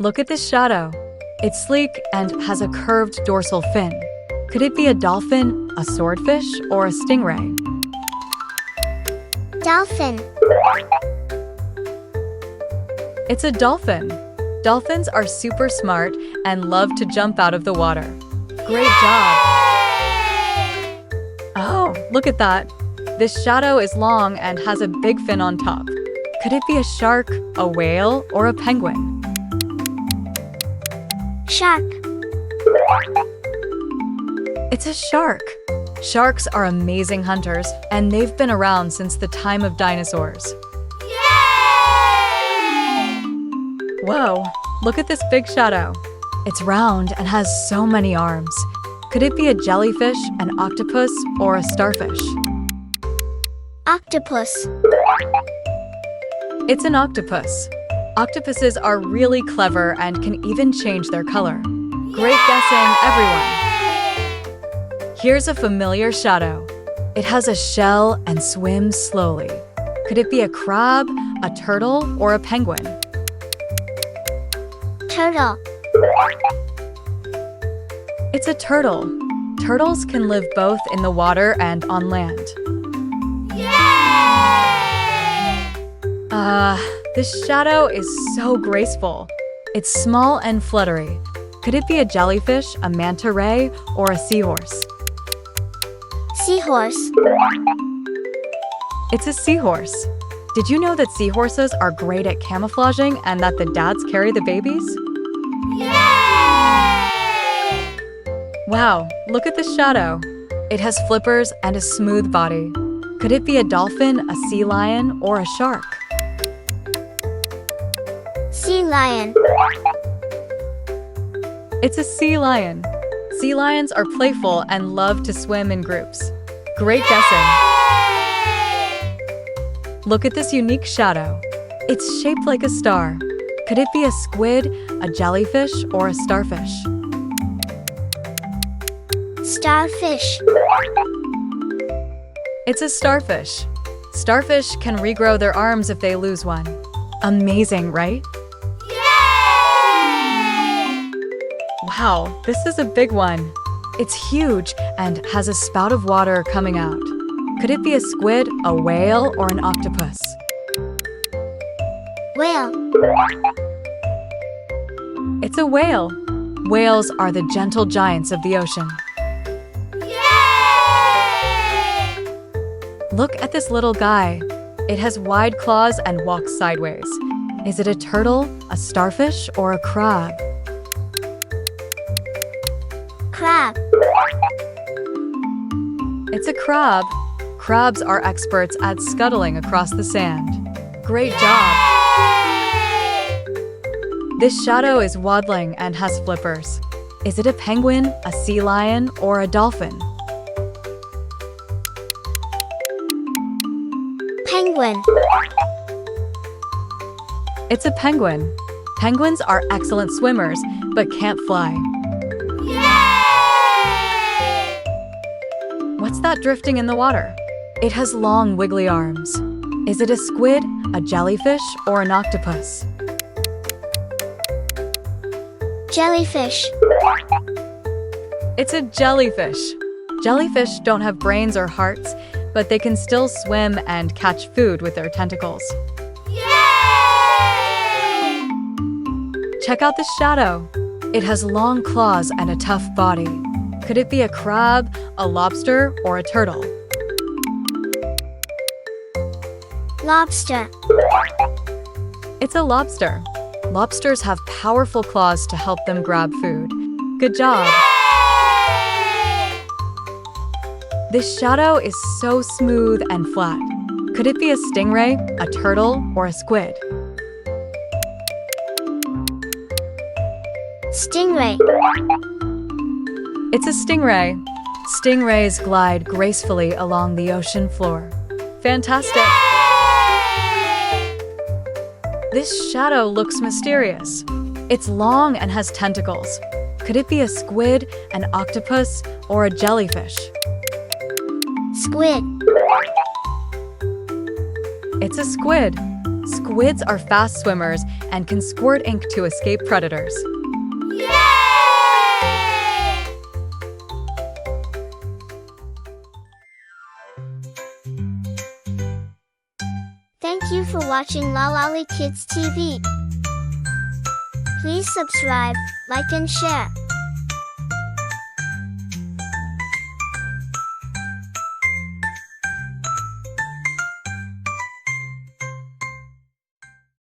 Look at this shadow. It's sleek and has a curved dorsal fin. Could it be a dolphin, a swordfish, or a stingray? Dolphin. It's a dolphin. Dolphins are super smart and love to jump out of the water. Great job! Oh, look at that. This shadow is long and has a big fin on top. Could it be a shark, a whale, or a penguin? Shark. It's a shark. Sharks are amazing hunters, and they've been around since the time of dinosaurs. Yay! Whoa, look at this big shadow. It's round and has so many arms. Could it be a jellyfish, an octopus, or a starfish? Octopus. It's an octopus. Octopuses are really clever and can even change their color. Great guessing, everyone! Here's a familiar shadow. It has a shell and swims slowly. Could it be a crab, a turtle, or a penguin? Turtle. It's a turtle. Turtles can live both in the water and on land. This shadow is so graceful. It's small and fluttery. Could it be a jellyfish, a manta ray, or a seahorse? Seahorse. It's a seahorse. Did you know that seahorses are great at camouflaging and that the dads carry the babies? Yay! Wow, look at this shadow. It has flippers and a smooth body. Could it be a dolphin, a sea lion, or a shark? Sea lion. It's a sea lion. Sea lions are playful and love to swim in groups. Great guessing. Look at this unique shadow. It's shaped like a star. Could it be a squid, a jellyfish, or a starfish? Starfish. It's a starfish. Starfish can regrow their arms if they lose one. Amazing, right? Wow, this is a big one. It's huge and has a spout of water coming out. Could it be a squid, a whale, or an octopus? Whale. It's a whale. Whales are the gentle giants of the ocean. Yay! Look at this little guy. It has wide claws and walks sideways. Is it a turtle, a starfish, or a crab? Crab. It's a crab. Crabs are experts at scuttling across the sand. Great job! This shadow is waddling and has flippers. Is it a penguin, a sea lion, or a dolphin? Penguin. It's a penguin. Penguins are excellent swimmers, but can't fly. What's that drifting in the water? It has long, wiggly arms. Is it a squid, a jellyfish, or an octopus? Jellyfish. It's a jellyfish. Jellyfish don't have brains or hearts, but they can still swim and catch food with their tentacles. Yay! Check out this shadow. It has long claws and a tough body. Could it be a crab, a lobster, or a turtle? Lobster. It's a lobster. Lobsters have powerful claws to help them grab food. Good job! This shadow is so smooth and flat. Could it be a stingray, a turtle, or a squid? Stingray. It's a stingray. Stingrays glide gracefully along the ocean floor. Fantastic! This shadow looks mysterious. It's long and has tentacles. Could it be a squid, an octopus, or a jellyfish? Squid. It's a squid. Squids are fast swimmers and can squirt ink to escape predators. Thank you for watching Lalali Kids TV. Please subscribe, like and share.